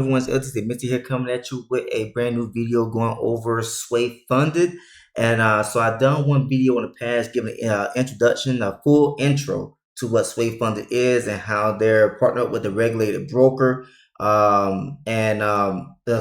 Everyone's Eltis Minty here, coming at you with a brand new video going over Sway Funded. And so I've done one video in the past giving an introduction, a full intro to what Sway Funded is and how they're partnered with a regulated broker, they're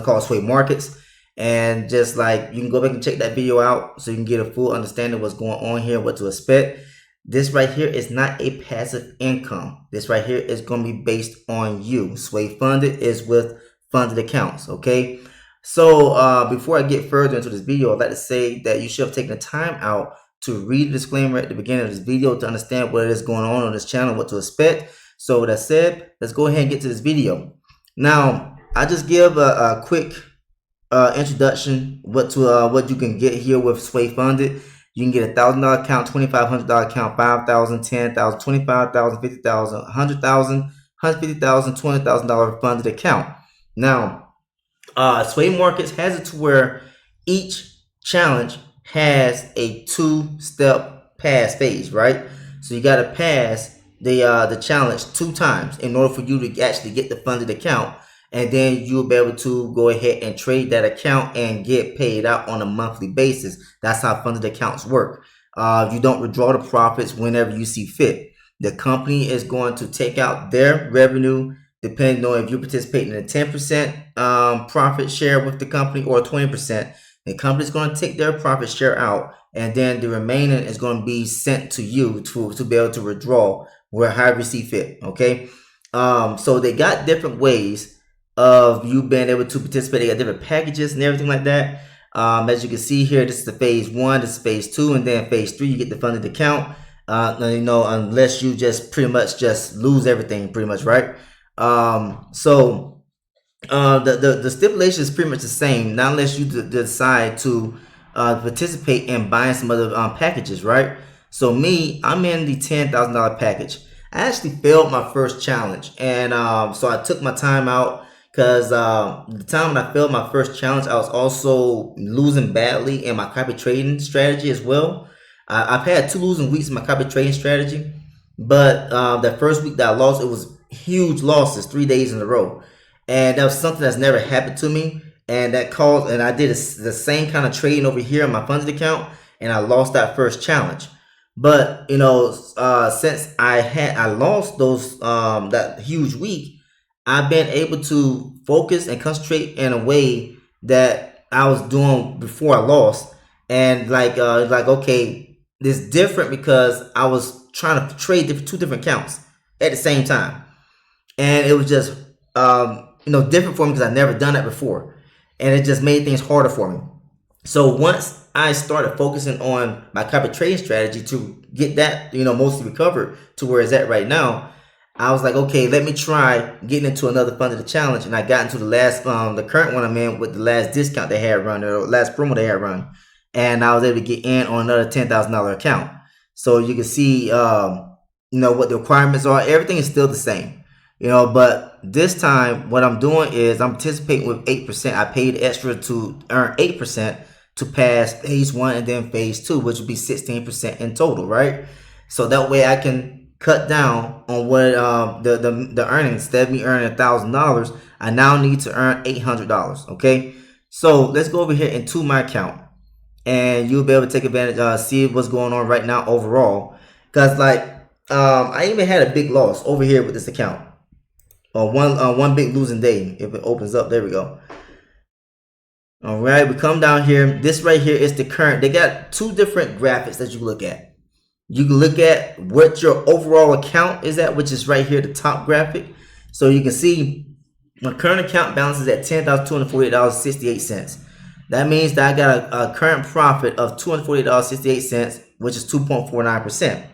called Sway Markets. And just like, you can go back and check that video out so you can get a full understanding of what's going on here, what to expect. This right here is not a passive income. This right here is going to be based on you. Sway Funded is with funded accounts, okay? So before I get further into this video, I'd like to say that you should have taken the time out to read the disclaimer at the beginning of this video to understand what is going on this channel, what to expect. So with that said, let's go ahead and get to this video. Now, I just give a quick introduction what you can get here with Sway Funded. You can get a $1,000 account, $2,500 account, $5,000, $10,000, $25,000, $50,000, $100,000, $150,000, $200,000 funded account. Now, Sway Markets has it to where each challenge has a 2-step pass phase, right? So you got to pass the challenge 2 times in order for you to actually get the funded account. And then you'll be able to go ahead and trade that account and get paid out on a monthly basis. That's how funded accounts work. You don't withdraw the profits whenever you see fit. The company is going to take out their revenue depending on if you're participating in a 10% profit share with the company or 20%. The company is going to take their profit share out, and then the remaining is going to be sent to you to be able to withdraw however you see fit. Okay. So they got different ways of you being able to participate. They got different packages and everything like that. As you can see here, this is the phase 1, this is phase 2, and then phase 3 you get the funded account. Unless you just pretty much just lose everything, pretty much, right? The stipulation is pretty much the same, not unless you decide to participate in buying some other packages, right? So me, I'm in the $10,000 package. I actually failed my first challenge, and so I took my time out. Because the time when I failed my first challenge, I was also losing badly in my copy trading strategy as well. I've had 2 losing weeks in my copy trading strategy, but that first week that I lost, it was huge losses, 3 days in a row, and that was something that's never happened to me. And that caused, and I did the same kind of trading over here on my funded account, and I lost that first challenge. But since I lost those that huge week, I've been able to focus and concentrate in a way that I was doing before I lost. And okay, this is different because I was trying to trade 2 different accounts at the same time. And it was just, different for me because I've never done that before. And it just made things harder for me. So once I started focusing on my copy trading strategy to get that, mostly recovered to where it's at right now, I was like, okay, let me try getting into another funded challenge. And I got into the last, the current one I'm in with the last discount they had run, or last promo they had run. And I was able to get in on another $10,000 account. So you can see, what the requirements are. Everything is still the same, but this time what I'm doing is I'm participating with 8%. I paid extra to earn 8% to pass phase 1 and then phase 2, which would be 16% in total, right? So that way I can cut down on what the earnings. Instead of me earning $1,000, I now need to earn $800. Okay, so let's go over here into my account, and you'll be able to take advantage, see what's going on right now overall. Because I even had a big loss over here with this account, one big losing day. If it opens up, there we go. All right, we come down here. This right here is the current. They got 2 different graphics that you can look at. You can look at what your overall account is at, which is right here, the top graphic. So you can see my current account balance is at $10,248.68. That means that I got a current profit of $248.68, which is 2.49%.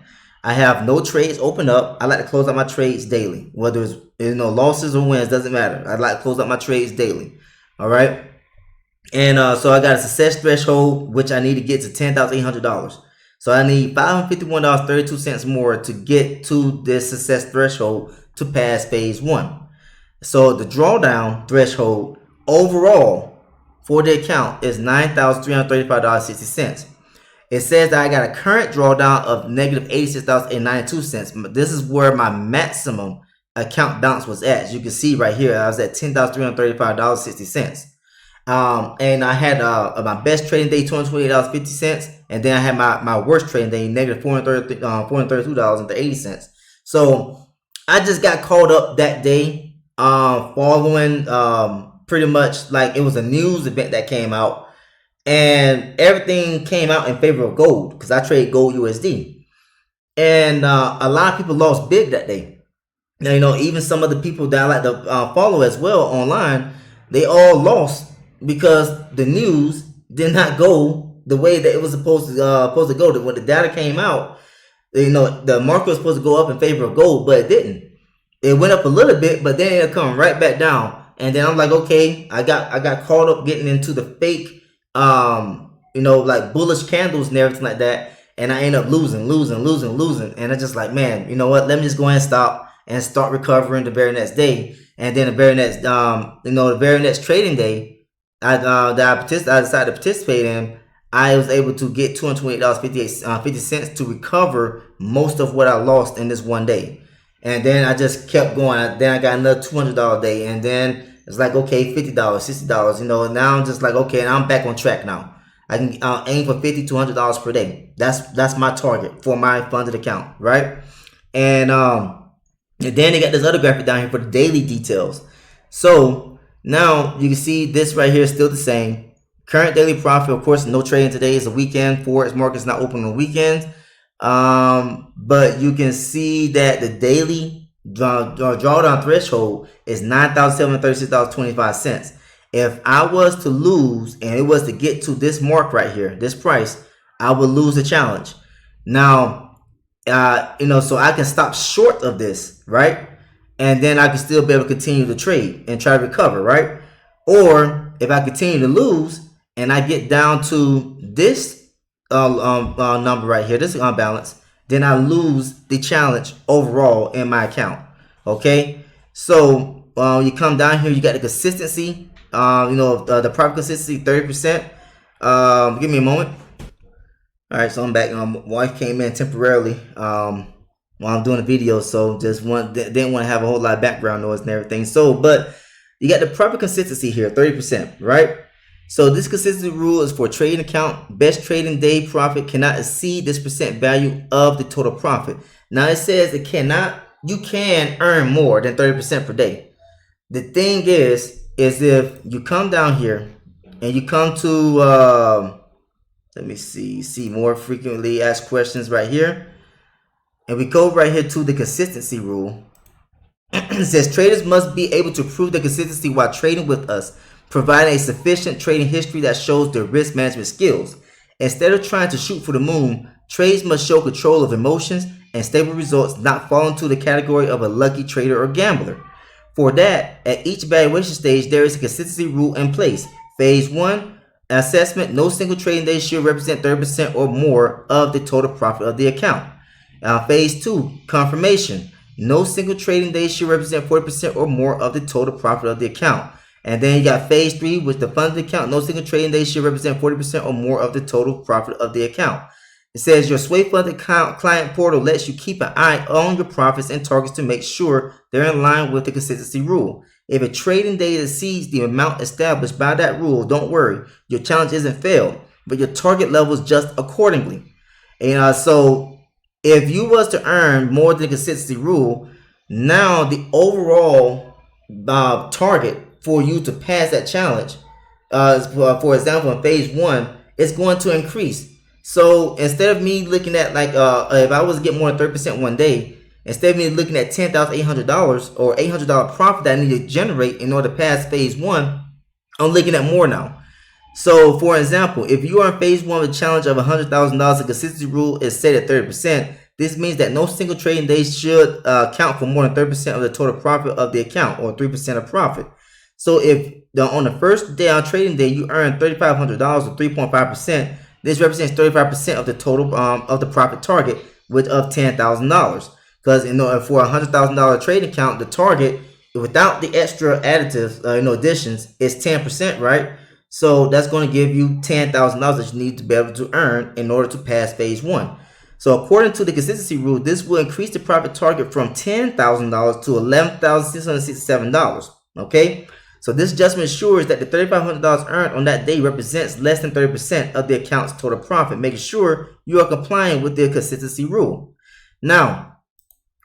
I have no trades open up. I like to close out my trades daily, whether it's losses or wins, doesn't matter. I like to close out my trades daily. All right, and so I got a success threshold, which I need to get to $10,800. So I need $551.32 more to get to this success threshold to pass phase 1. So the drawdown threshold overall for the account is $9,335.60. It says that I got a current drawdown of negative $86.92. This is where my maximum account balance was at. As you can see right here, I was at $10,335.60. And I had my best trading day, $228.50, and then I had my worst trading day, negative $432.80. So I just got caught up that day, following pretty much like it was a news event that came out, and everything came out in favor of gold because I trade gold USD, and a lot of people lost big that day. Now, you know, even some of the people that I like to follow as well online, they all lost because the news did not go the way that it was supposed to go. When the data came out, you know, the market was supposed to go up in favor of gold, but it didn't. It went up a little bit, but then it come right back down. And then I'm like, okay, I got caught up getting into the fake, you know, like bullish candles and everything like that, and I end up losing. And I'm just like, man, you know what? Let me just go ahead and stop and start recovering the very next day. And then the very next, you know, the very next trading day, I decided to participate in. I was able to get $228.50 to recover most of what I lost in this one day. And then I just kept going. Then I got another $200 day, and then it's like, okay, $50, $60. You know, now I'm just like, okay, I'm back on track now. I can aim for $50 to $100 per day. That's my target for my funded account, right? And then they got this other graphic down here for the daily details. So now you can see this right here is still the same. Current daily profit, of course, no trading today. Is a weekend. Forex market's not open on weekends. But you can see that the daily drawdown threshold is $9,736.25. If I was to lose and it was to get to this mark right here, this price, I would lose the challenge. Now, you know, so I can stop short of this, right? And then I can still be able to continue to trade and try to recover, right? Or if I continue to lose and I get down to this number right here, this unbalance, then I lose the challenge overall in my account. Okay, so you come down here, you got the consistency, you know, the profit consistency 30%. Give me a moment. All right, so I'm back. My wife came in temporarily while I'm doing a video, so just didn't want to have a whole lot of background noise and everything. So, but you got the profit consistency here, 30%, right? So this consistency rule is for a trading account. Best trading day profit cannot exceed this percent value of the total profit. Now it says you can earn more than 30% per day. The thing is if you come down here and you come to let me see more frequently asked questions right here, and we go right here to the consistency rule. It says traders must be able to prove the consistency while trading with us, providing a sufficient trading history that shows their risk management skills. Instead of trying to shoot for the moon, trades must show control of emotions and stable results, not fall into the category of a lucky trader or gambler. For that, at each evaluation stage, there is a consistency rule in place. Phase 1, assessment. No single trading day should represent 30% or more of the total profit of the account. Phase 2, confirmation. No single trading day should represent 40% or more of the total profit of the account. And then you got phase 3, which the funded account. No single trading day should represent 40% or more of the total profit of the account. It says your Sway Funded client portal lets you keep an eye on your profits and targets to make sure they're in line with the consistency rule. If a trading day exceeds the amount established by that rule, don't worry. Your challenge isn't failed, but your target level is just accordingly. And so if you was to earn more than the consistency rule, now the overall target for you to pass that challenge, for example, in phase 1, it's going to increase. So instead of me looking at like if I was to get more than 30% one day, instead of me looking at $10,800 or $800 profit that I need to generate in order to pass phase 1, I'm looking at more now. So for example, if you are in phase 1 with a challenge of $100,000, the consistency rule is set at 30%. This means that no single trading day should count for more than 30% of the total profit of the account, or 3% of profit. So if on the first day on trading day you earn $3,500 or 3.5%, this represents 35% of the total of the profit target, which of $10,000. Because for a $100,000 trading account, the target without the extra additives, additions, is 10%, right? So that's going to give you $10,000 that you need to be able to earn in order to pass phase 1. So according to the consistency rule, this will increase the profit target from $10,000 to $11,667. Okay. So this adjustment ensures that the $3,500 earned on that day represents less than 30% of the account's total profit, making sure you are complying with the consistency rule. Now,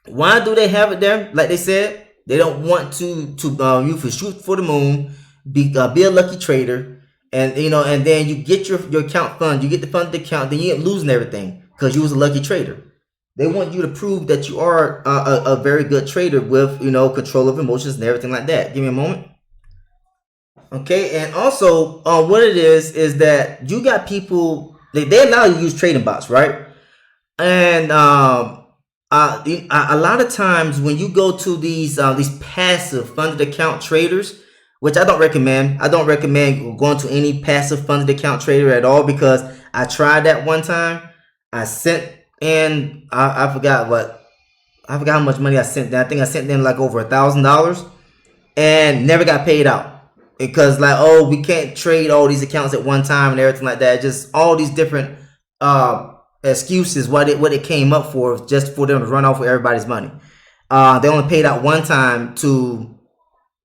why do they have it there? Like they said, they don't want you to shoot for the moon, be a lucky trader, and and then you get your account fund, you get the funded account, then you end up losing everything because you was a lucky trader. They want you to prove that you are a very good trader with control of emotions and everything like that. Give me a moment. Okay, and also what it is that you got people, they allow you to use trading bots, right? And a lot of times when you go to these passive funded account traders, which I don't recommend. I don't recommend going to any passive funded account trader at all, because I tried that one time. I sent in, I forgot how much money I sent in. I think I sent in like over $1,000 and never got paid out. Because like, oh, we can't trade all these accounts at one time and everything like that. Just all these different excuses what it came up for, just for them to run off with everybody's money. They only paid out one time to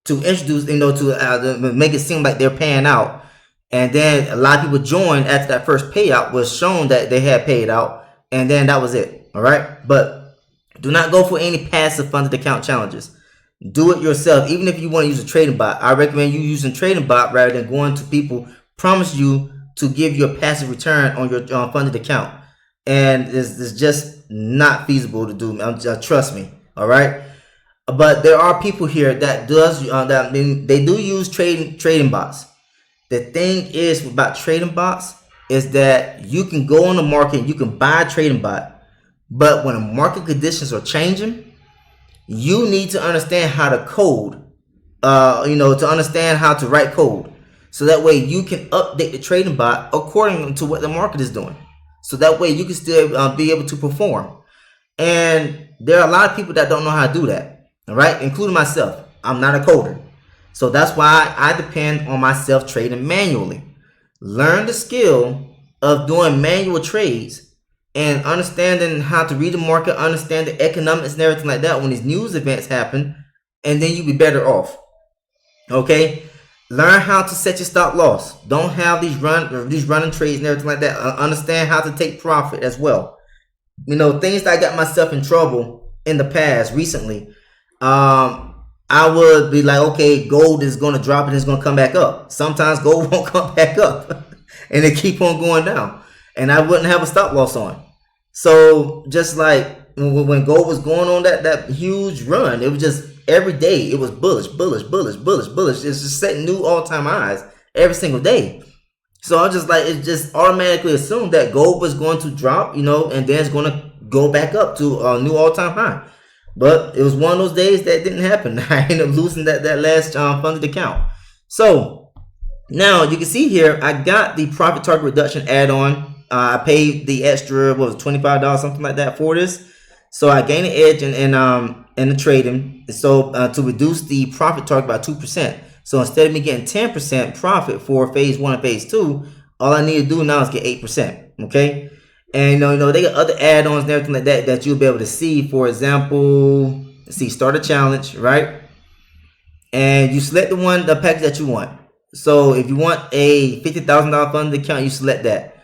introduce, to make it seem like they're paying out. And then a lot of people joined after that first payout was shown that they had paid out, and then that was it. All right. But do not go for any passive funded account challenges. Do it yourself. Even if you want to use a trading bot, I recommend you using trading bot rather than going to people promise you to give you a passive return on your funded account. And it's just not feasible to do. Trust me. All right. But there are people here that they do use trading bots. The thing is about trading bots is that you can go on the market, you can buy a trading bot, but when the market conditions are changing, you need to understand how to code, to understand how to write code. So that way you can update the trading bot according to what the market is doing. So that way you can still be able to perform. And there are a lot of people that don't know how to do that. All right, including myself. I'm not a coder. So that's why I depend on myself trading manually. Learn the skill of doing manual trades and understanding how to read the market, understand the economics and everything like that when these news events happen, and then you'll be better off. Okay? Learn how to set your stop loss. Don't have these running trades and everything like that. Understand how to take profit as well. Things that I got myself in trouble in the past recently. I would be like, okay, gold is going to drop and it's going to come back up. Sometimes gold won't come back up and it keep on going down, and I wouldn't have a stop loss on. So just like when gold was going on that huge run, it was just every day it was bullish. It's just setting new all-time highs every single day. So I just like, it just automatically assumed that gold was going to drop, and then it's going to go back up to a new all-time high. But it was one of those days that didn't happen. I ended up losing that last funded account. So now you can see here, I got the profit target reduction add-on. I paid the extra, what was it, $25, something like that for this. So I gained an edge in the trading. So to reduce the profit target by 2%. So instead of me getting 10% profit for phase 1 and phase 2, all I need to do now is get 8%. Okay. And they got other add-ons and everything like that you'll be able to see. For example, start a challenge, right? And you select the package that you want. So if you want a $50,000 funded account, you select that,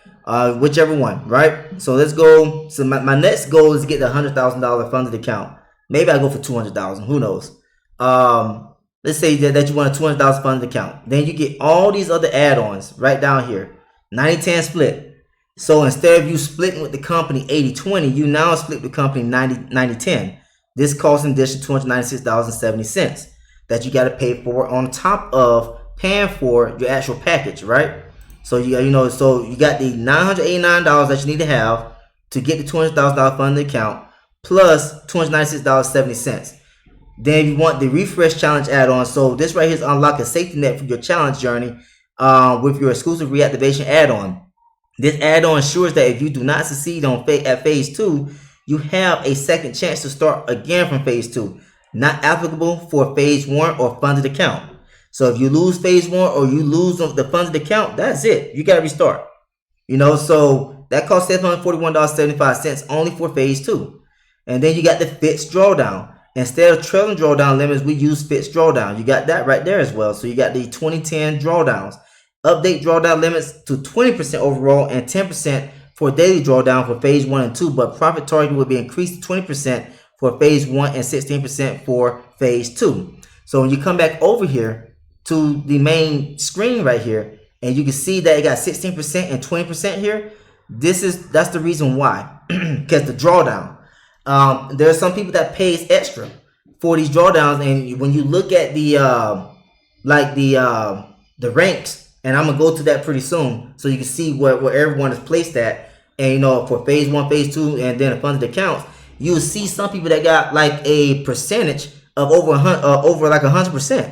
whichever one, right? So let's go. So my next goal is to get the $100,000 funded account. Maybe I go for $200,000. Who knows? Let's say that you want a $200,000 funded account. Then you get all these other add-ons right down here. 90-10 split. So instead of you splitting with the company 80-20, you now split with the company 90-10. This costs an additional $296.70 that you got to pay for on top of paying for your actual package, right? So so you got the $989 that you need to have to get the $200,000 funded account plus $296.70. Then you want the refresh challenge add-on. So this right here is unlock a safety net for your challenge journey with your exclusive reactivation add-on. This add-on ensures that if you do not succeed at phase 2, you have a second chance to start again from phase 2. Not applicable for phase 1 or funded account. So if you lose phase 1 or you lose the funded account, that's it. You got to restart. So that costs $741.75 only for phase 2. And then you got the fixed drawdown. Instead of trailing drawdown limits, we use fixed drawdown. You got that right there as well. So you got the 2010 drawdowns. Update drawdown limits to 20% overall and 10% for daily drawdown for phase 1 and 2, but profit target will be increased to 20% for phase 1 and 16% for phase 2. So when you come back over here to the main screen right here, and you can see that it got 16% and 20% here, that's the reason why. Because the drawdown. There are some people that pays extra for these drawdowns, and when you look at the ranks, and I'm gonna go to that pretty soon, so you can see where everyone is placed at. And you know, for phase 1, phase 2, and then the funded accounts, you'll see some people that got like a percentage of over like 100%.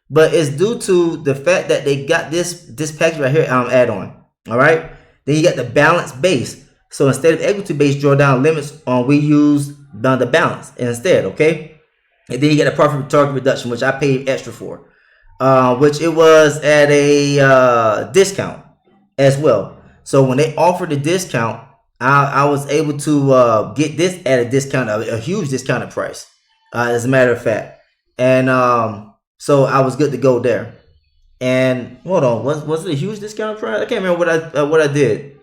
But it's due to the fact that they got this package right here, add-on. All right. Then you got the balance base. So instead of equity-based drawdown limits, we use the balance instead. Okay. And then you get a profit target reduction, which I paid extra for. Which it was at a discount as well. So when they offered the discount, I was able to get this at a discount, a huge discounted price, as a matter of fact. And so I was good to go there. And hold on, was it a huge discounted price? I can't remember what I did.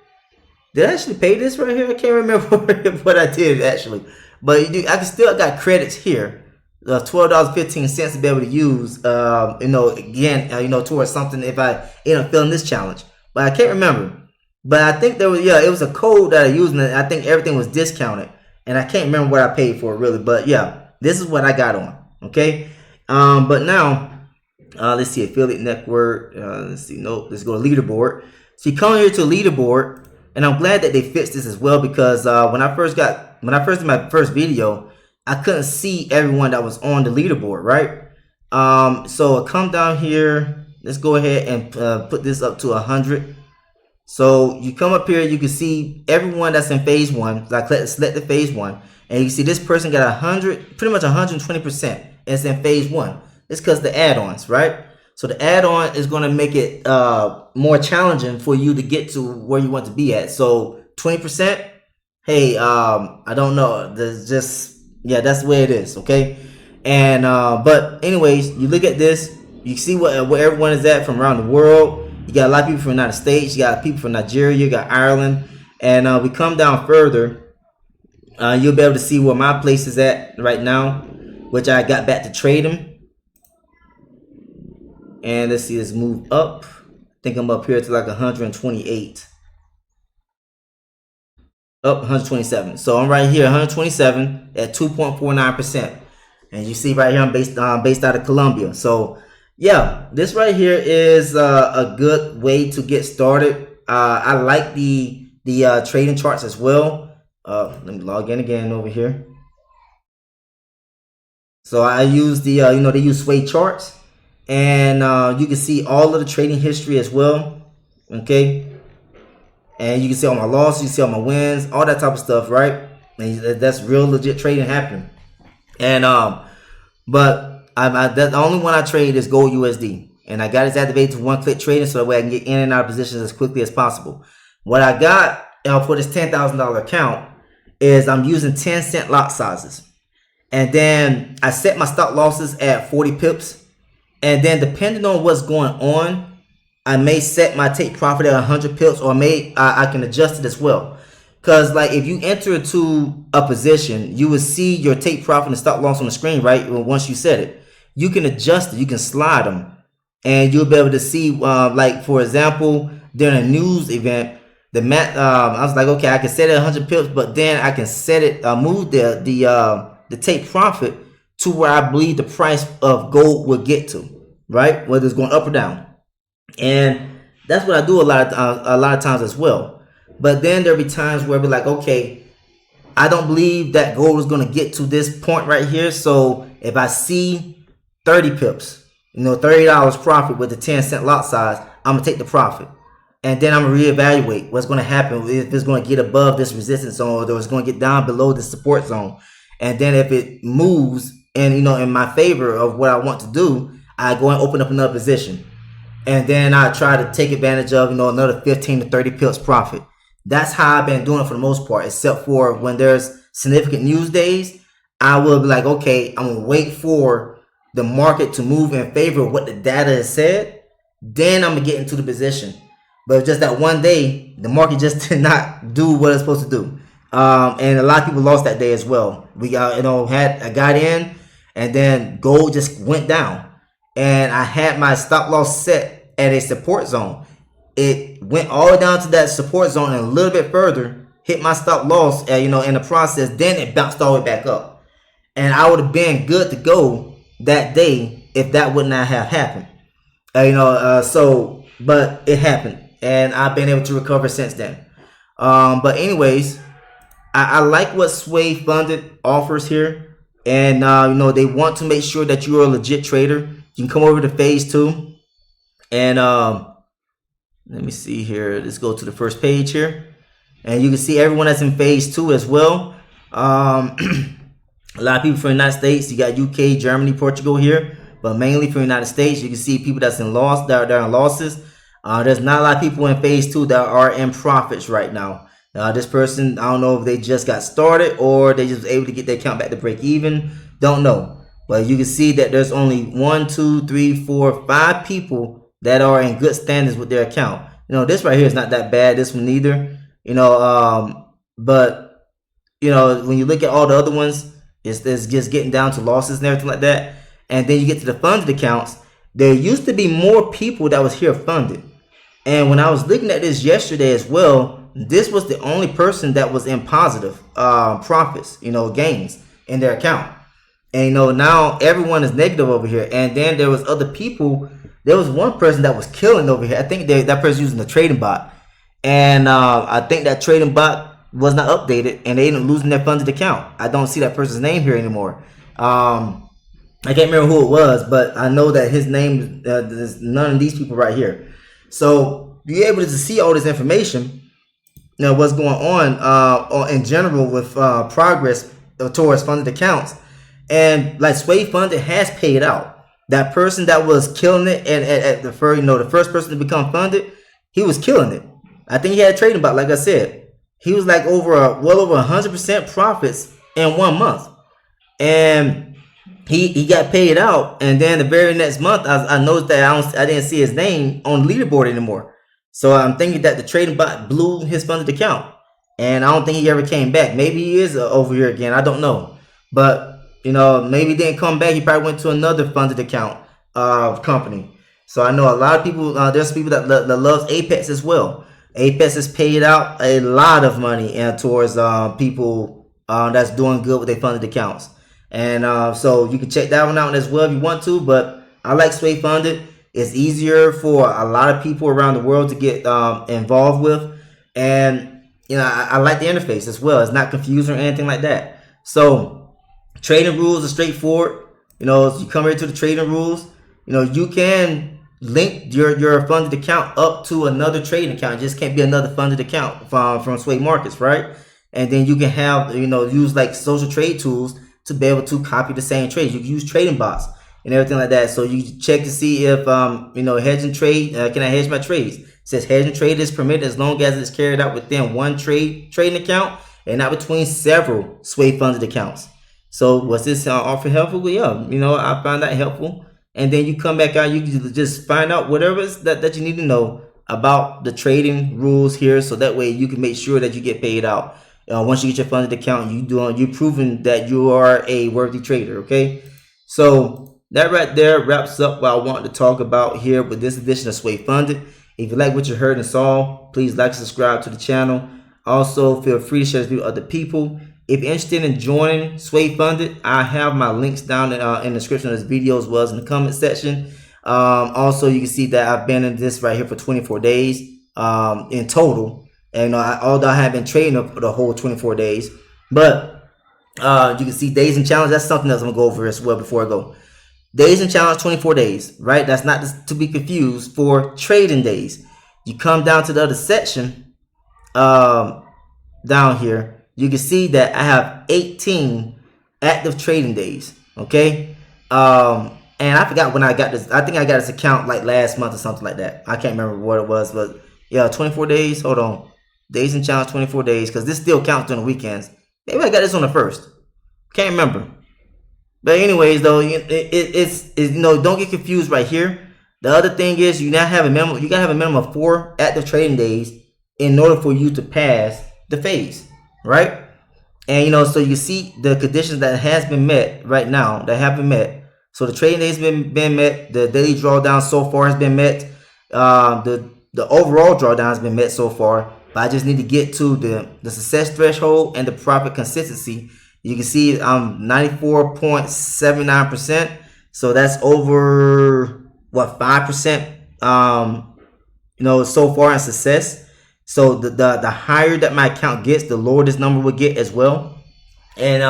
Did I actually pay this right here? I can't remember what I did actually. But I still got credits here. $12.15 to be able to use, again, towards something if I end up filling this challenge. But I can't remember. But I think it was a code that I used, and I think everything was discounted. And I can't remember what I paid for really. But yeah, this is what I got on. Okay. But now, let's see, affiliate network. Let's see, nope. Let's go to leaderboard. So you come here to leaderboard, and I'm glad that they fixed this as well, because when I first did my first video, I couldn't see everyone that was on the leaderboard, right? So come down here. Let's go ahead and put this up to 100. So you come up here, you can see everyone that's in phase 1. Like, let's select the phase 1, and you see this person got 100, pretty much 120%. And it's in phase 1. It's because the add-ons, right? So the add-on is going to make it more challenging for you to get to where you want to be at. So 20%. Hey, I don't know. There's just. Yeah, that's the way it is, okay? And but anyways, you look at this, you see where everyone is at from around the world. You got a lot of people from the United States, you got people from Nigeria, you got Ireland, and we come down further, you'll be able to see where my place is at right now, which I got back to trading. And let's see, let's move up. I think I'm up here to like 128. Up 127. So I'm right here, 127 at 2.49%. And you see right here, I'm based out of Colombia. So yeah, this right here is a good way to get started. I like the trading charts as well. Let me log in again over here. So I use the they use sway charts, and you can see all of the trading history as well. Okay. And you can see all my losses, you see all my wins, all that type of stuff, right? And that's real legit trading happening. And but the only one I trade is Gold USD, and I got it activated to one-click trading so that way I can get in and out of positions as quickly as possible. What I got for this $10,000 account is I'm using 10-cent lot sizes, and then I set my stop losses at 40 pips, and then depending on what's going on, I may set my take profit at 100 pips, or I can adjust it as well. Because like if you enter into a position, you will see your take profit and stop loss on the screen, right? Once you set it, you can adjust it, you can slide them, and you'll be able to see, like for example, during a news event, I was like, okay, I can set it at 100 pips, but then I can set it, move the take profit to where I believe the price of gold will get to, right? Whether it's going up or down. And that's what I do a lot of times as well. But then there'll be times where I'll be like, okay, I don't believe that gold is going to get to this point right here. So if I see 30 pips, $30 profit with the 10-cent lot size, I'm going to take the profit. And then I'm going to reevaluate what's going to happen, if it's going to get above this resistance zone, or it's going to get down below the support zone. And then if it moves and, in my favor of what I want to do, I go and open up another position. And then I try to take advantage of, another 15 to 30 pips profit. That's how I've been doing it for the most part, except for when there's significant news days. I will be like, okay, I'm gonna wait for the market to move in favor of what the data has said. Then I'm gonna get into the position. But just that one day, the market just did not do what it's supposed to do, and a lot of people lost that day as well. We got, I got in, and then gold just went down, and I had my stop loss set at a support zone. It went all the way down to that support zone and a little bit further, hit my stop loss, in the process. Then it bounced all the way back up, and I would have been good to go that day if that would not have happened. But it happened, and I've been able to recover since then. But anyways, I like what Sway Funded offers here, and they want to make sure that you're a legit trader. You can come over to phase 2, and let me see here. Let's go to the first page here, and you can see everyone that's in phase 2 as well. A lot of people from the United States. You got UK, Germany, Portugal here, but mainly from the United States. You can see people that's in loss, that are in losses. There's not a lot of people in phase 2 that are in profits right now. This person, I don't know if they just got started or they just able to get their account back to break even. Don't know. But you can see that there's only 1, 2, 3, 4, 5 people that are in good standings with their account. This right here is not that bad. This one neither. But when you look at all the other ones, it's just getting down to losses and everything like that. And then you get to the funded accounts. There used to be more people that was here funded. And when I was looking at this yesterday as well, this was the only person that was in positive profits, gains in their account. And now everyone is negative over here. And then there was other people. There was one person that was killing over here. I think that person using the trading bot. And I think that trading bot was not updated, and they ended up losing their funded account. I don't see that person's name here anymore. I can't remember who it was, but I know that his name is none of these people right here. So you're able to see all this information, what's going on in general with progress towards funded accounts. And like Sway Funded has paid out. That person that was killing it, and at the first, the first person to become funded, he was killing it. I think he had a trading bot, like I said. He was like well over 100% profits in 1 month, and he got paid out. And then the very next month, I noticed that I didn't see his name on the leaderboard anymore. So I'm thinking that the trading bot blew his funded account, and I don't think he ever came back. Maybe he is over here again. I don't know, but maybe he didn't come back. He probably went to another funded account company. So I know a lot of people. There's people that loves Apex as well. Apex has paid out a lot of money towards people that's doing good with their funded accounts. And so you can check that one out as well if you want to. But I like Sway Funded. It's easier for a lot of people around the world to get involved with. And, I like the interface as well. It's not confusing or anything like that. So trading rules are straightforward. If you come here to the trading rules, you can link your funded account up to another trading account. It just can't be another funded account from Sway Markets, right? And then you can have, use like social trade tools to be able to copy the same trades. You can use trading bots and everything like that. So you check to see if, hedge and trade, can I hedge my trades? It says hedge and trade is permitted as long as it's carried out within one trading account and not between several Sway funded accounts. So was this offer helpful? Yeah, I found that helpful. And then you come back out, you can just find out whatever that you need to know about the trading rules here, so that way you can make sure that you get paid out. Once you get your funded account, you're proving that you are a worthy trader. Okay, so that right there wraps up what I want to talk about here with this edition of Sway Funded. If you like what you heard and saw, please like and subscribe to the channel. Also, feel free to share this video with other people. If you're interested in joining Sway Funded, I have my links down in the description of this video as well as in the comment section. Also, you can see that I've been in this right here for 24 days in total. And although I have been trading for the whole 24 days, but you can see days and challenge. That's something else I'm going to go over as well before I go. Days and challenge, 24 days, right? That's not to be confused for trading days. You come down to the other section down here. You can see that I have 18 active trading days. Okay. And I forgot when I got this. I think I got this account like last month or something like that. I can't remember what it was, but yeah, 24 days. Hold on. Days in challenge 24 days, because this still counts during the weekends. Maybe I got this on the 1st. Can't remember. But anyways, though, it's don't get confused right here. The other thing is you now have a minimum. You gotta have a minimum of 4 active trading days in order for you to pass the phase, right? And so you see the conditions that has been met right now that have been met. So the trading days been met. The daily drawdown so far has been met. The overall drawdown has been met so far. But I just need to get to the success threshold and the profit consistency. You can see I'm 94.79%. So that's over what 5%. So far in success. So the higher that my account gets, the lower this number will get as well. And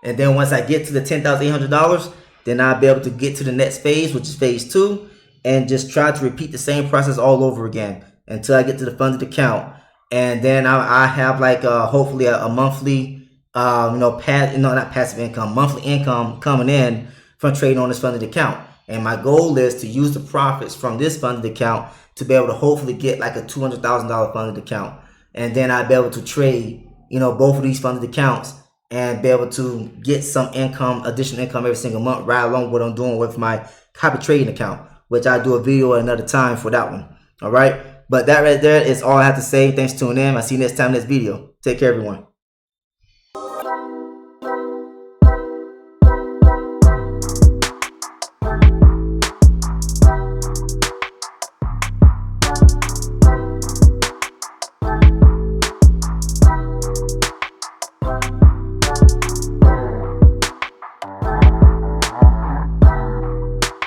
then once I get to the $10,800, then I'll be able to get to the next phase, which is phase 2, and just try to repeat the same process all over again until I get to the funded account. And then I have like hopefully a monthly not passive income, monthly income coming in from trading on this funded account. And my goal is to use the profits from this funded account to be able to hopefully get like a $200,000 funded account. And then I'll be able to trade, both of these funded accounts and be able to get some income, additional income every single month, right along with what I'm doing with my copy trading account, which I'll do a video at another time for that one. All right. But that right there is all I have to say. Thanks for tuning in. I'll see you next time in this video. Take care, everyone.